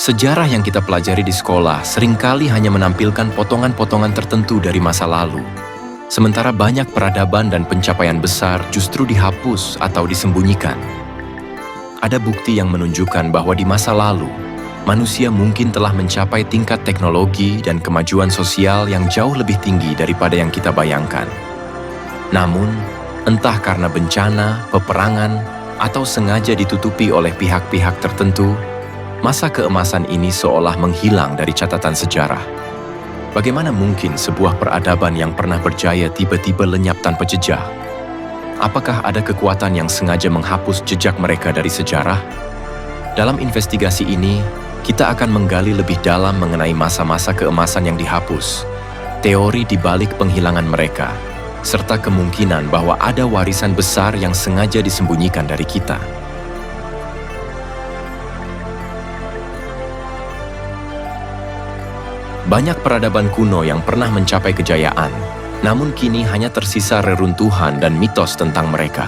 Sejarah yang kita pelajari di sekolah seringkali hanya menampilkan potongan-potongan tertentu dari masa lalu. Sementara banyak peradaban dan pencapaian besar justru dihapus atau disembunyikan. Ada bukti yang menunjukkan bahwa di masa lalu, manusia mungkin telah mencapai tingkat teknologi dan kemajuan sosial yang jauh lebih tinggi daripada yang kita bayangkan. Namun, entah karena bencana, peperangan, atau sengaja ditutupi oleh pihak-pihak tertentu, masa keemasan ini seolah menghilang dari catatan sejarah. Bagaimana mungkin sebuah peradaban yang pernah berjaya tiba-tiba lenyap tanpa jejak? Apakah ada kekuatan yang sengaja menghapus jejak mereka dari sejarah? Dalam investigasi ini, kita akan menggali lebih dalam mengenai masa-masa keemasan yang dihapus, teori di balik penghilangan mereka, serta kemungkinan bahwa ada warisan besar yang sengaja disembunyikan dari kita. Banyak peradaban kuno yang pernah mencapai kejayaan, namun kini hanya tersisa reruntuhan dan mitos tentang mereka.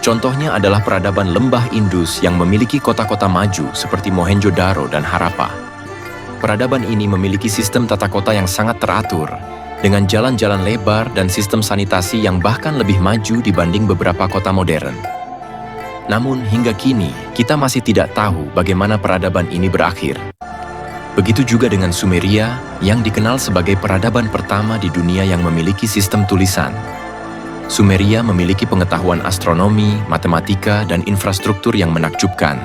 Contohnya adalah peradaban lembah Indus yang memiliki kota-kota maju seperti Mohenjo-daro dan Harappa. Peradaban ini memiliki sistem tata kota yang sangat teratur, dengan jalan-jalan lebar dan sistem sanitasi yang bahkan lebih maju dibanding beberapa kota modern. Namun hingga kini, kita masih tidak tahu bagaimana peradaban ini berakhir. Begitu juga dengan Sumeria, yang dikenal sebagai peradaban pertama di dunia yang memiliki sistem tulisan. Sumeria memiliki pengetahuan astronomi, matematika, dan infrastruktur yang menakjubkan.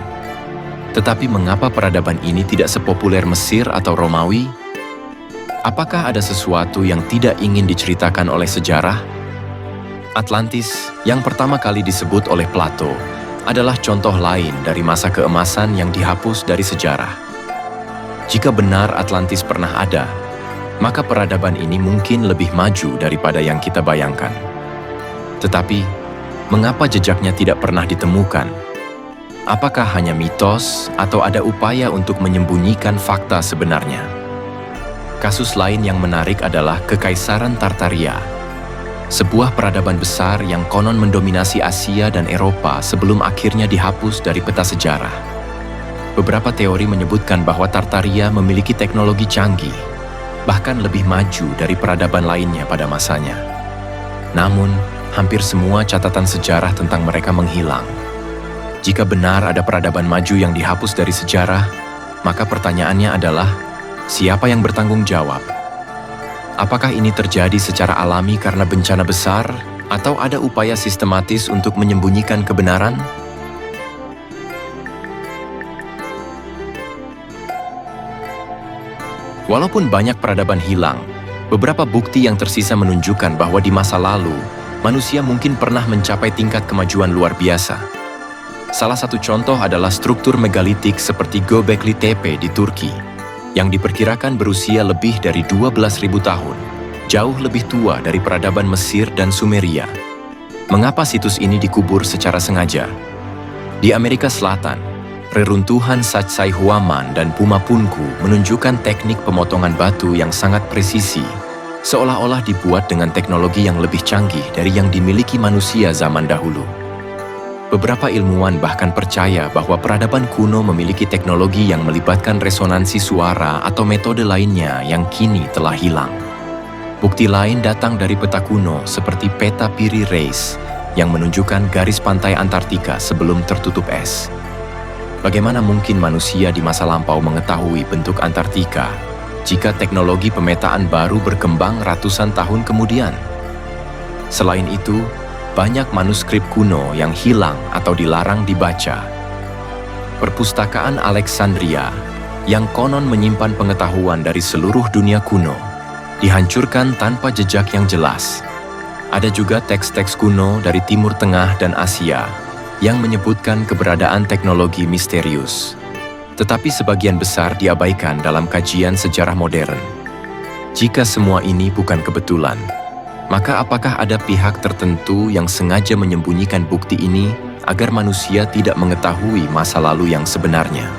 Tetapi mengapa peradaban ini tidak sepopuler Mesir atau Romawi? Apakah ada sesuatu yang tidak ingin diceritakan oleh sejarah? Atlantis, yang pertama kali disebut oleh Plato, adalah contoh lain dari masa keemasan yang dihapus dari sejarah. Jika benar Atlantis pernah ada, maka peradaban ini mungkin lebih maju daripada yang kita bayangkan. Tetapi, mengapa jejaknya tidak pernah ditemukan? Apakah hanya mitos atau ada upaya untuk menyembunyikan fakta sebenarnya? Kasus lain yang menarik adalah Kekaisaran Tartaria, sebuah peradaban besar yang konon mendominasi Asia dan Eropa sebelum akhirnya dihapus dari peta sejarah. Beberapa teori menyebutkan bahwa Tartaria memiliki teknologi canggih, bahkan lebih maju dari peradaban lainnya pada masanya. Namun, hampir semua catatan sejarah tentang mereka menghilang. Jika benar ada peradaban maju yang dihapus dari sejarah, maka pertanyaannya adalah, siapa yang bertanggung jawab? Apakah ini terjadi secara alami karena bencana besar, atau ada upaya sistematis untuk menyembunyikan kebenaran? Walaupun banyak peradaban hilang, beberapa bukti yang tersisa menunjukkan bahwa di masa lalu, manusia mungkin pernah mencapai tingkat kemajuan luar biasa. Salah satu contoh adalah struktur megalitik seperti Göbekli Tepe di Turki, yang diperkirakan berusia lebih dari 12.000 tahun, jauh lebih tua dari peradaban Mesir dan Sumeria. Mengapa situs ini dikubur secara sengaja? Di Amerika Selatan, reruntuhan Sacsayhuaman dan Pumapunku menunjukkan teknik pemotongan batu yang sangat presisi, seolah-olah dibuat dengan teknologi yang lebih canggih dari yang dimiliki manusia zaman dahulu. Beberapa ilmuwan bahkan percaya bahwa peradaban kuno memiliki teknologi yang melibatkan resonansi suara atau metode lainnya yang kini telah hilang. Bukti lain datang dari peta kuno seperti peta Piri Reis yang menunjukkan garis pantai Antartika sebelum tertutup es. Bagaimana mungkin manusia di masa lampau mengetahui bentuk Antartika jika teknologi pemetaan baru berkembang ratusan tahun kemudian? Selain itu, banyak manuskrip kuno yang hilang atau dilarang dibaca. Perpustakaan Alexandria, yang konon menyimpan pengetahuan dari seluruh dunia kuno, dihancurkan tanpa jejak yang jelas. Ada juga teks-teks kuno dari Timur Tengah dan Asia, yang menyebutkan keberadaan teknologi misterius. Tetapi sebagian besar diabaikan dalam kajian sejarah modern. Jika semua ini bukan kebetulan, maka apakah ada pihak tertentu yang sengaja menyembunyikan bukti ini agar manusia tidak mengetahui masa lalu yang sebenarnya?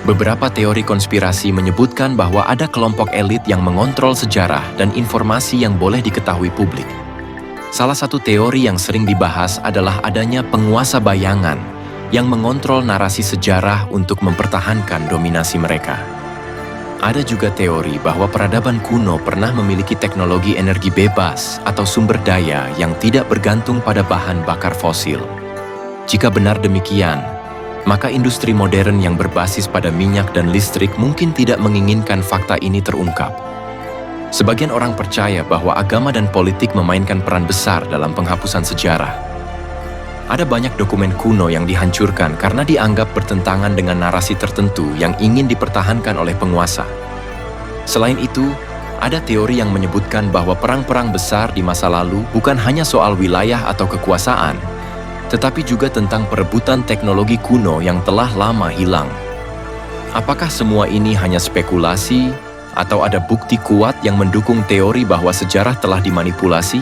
Beberapa teori konspirasi menyebutkan bahwa ada kelompok elit yang mengontrol sejarah dan informasi yang boleh diketahui publik. Salah satu teori yang sering dibahas adalah adanya penguasa bayangan yang mengontrol narasi sejarah untuk mempertahankan dominasi mereka. Ada juga teori bahwa peradaban kuno pernah memiliki teknologi energi bebas atau sumber daya yang tidak bergantung pada bahan bakar fosil. Jika benar demikian, maka industri modern yang berbasis pada minyak dan listrik mungkin tidak menginginkan fakta ini terungkap. Sebagian orang percaya bahwa agama dan politik memainkan peran besar dalam penghapusan sejarah. Ada banyak dokumen kuno yang dihancurkan karena dianggap bertentangan dengan narasi tertentu yang ingin dipertahankan oleh penguasa. Selain itu, ada teori yang menyebutkan bahwa perang-perang besar di masa lalu bukan hanya soal wilayah atau kekuasaan, tetapi juga tentang perebutan teknologi kuno yang telah lama hilang. Apakah semua ini hanya spekulasi, atau ada bukti kuat yang mendukung teori bahwa sejarah telah dimanipulasi?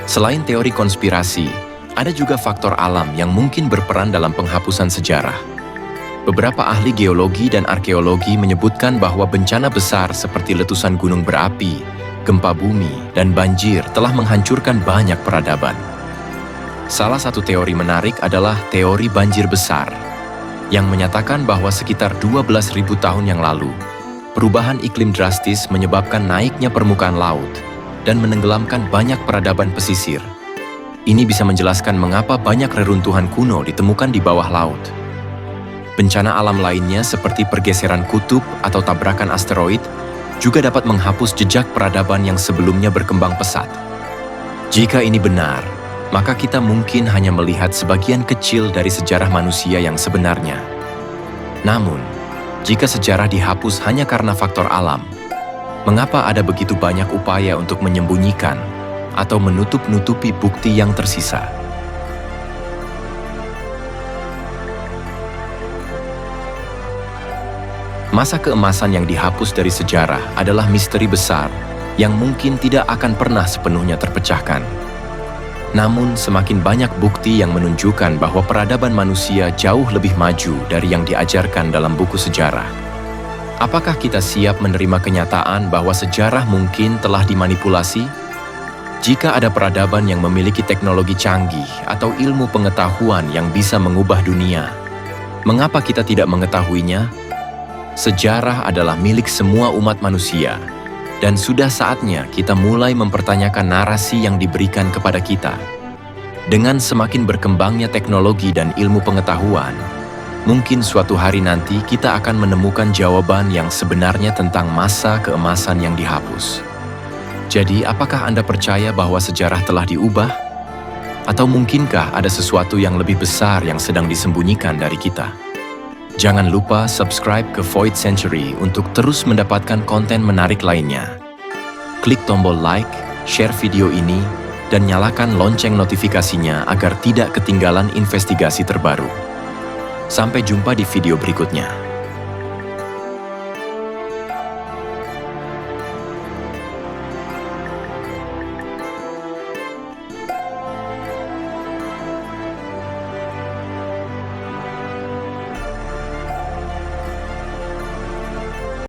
Selain teori konspirasi, ada juga faktor alam yang mungkin berperan dalam penghapusan sejarah. Beberapa ahli geologi dan arkeologi menyebutkan bahwa bencana besar seperti letusan gunung berapi, gempa bumi, dan banjir telah menghancurkan banyak peradaban. Salah satu teori menarik adalah teori banjir besar, yang menyatakan bahwa sekitar 12.000 tahun yang lalu, perubahan iklim drastis menyebabkan naiknya permukaan laut dan menenggelamkan banyak peradaban pesisir. Ini bisa menjelaskan mengapa banyak reruntuhan kuno ditemukan di bawah laut. Bencana alam lainnya seperti pergeseran kutub atau tabrakan asteroid juga dapat menghapus jejak peradaban yang sebelumnya berkembang pesat. Jika ini benar, maka kita mungkin hanya melihat sebagian kecil dari sejarah manusia yang sebenarnya. Namun, jika sejarah dihapus hanya karena faktor alam, mengapa ada begitu banyak upaya untuk menyembunyikan atau menutup-nutupi bukti yang tersisa? Masa keemasan yang dihapus dari sejarah adalah misteri besar yang mungkin tidak akan pernah sepenuhnya terpecahkan. Namun, semakin banyak bukti yang menunjukkan bahwa peradaban manusia jauh lebih maju dari yang diajarkan dalam buku sejarah. Apakah kita siap menerima kenyataan bahwa sejarah mungkin telah dimanipulasi? Jika ada peradaban yang memiliki teknologi canggih atau ilmu pengetahuan yang bisa mengubah dunia, mengapa kita tidak mengetahuinya? Sejarah adalah milik semua umat manusia, dan sudah saatnya kita mulai mempertanyakan narasi yang diberikan kepada kita. Dengan semakin berkembangnya teknologi dan ilmu pengetahuan, mungkin suatu hari nanti kita akan menemukan jawaban yang sebenarnya tentang masa keemasan yang dihapus. Jadi, apakah Anda percaya bahwa sejarah telah diubah? Atau mungkinkah ada sesuatu yang lebih besar yang sedang disembunyikan dari kita? Jangan lupa subscribe ke Void Century untuk terus mendapatkan konten menarik lainnya. Klik tombol like, share video ini, dan nyalakan lonceng notifikasinya agar tidak ketinggalan investigasi terbaru. Sampai jumpa di video berikutnya.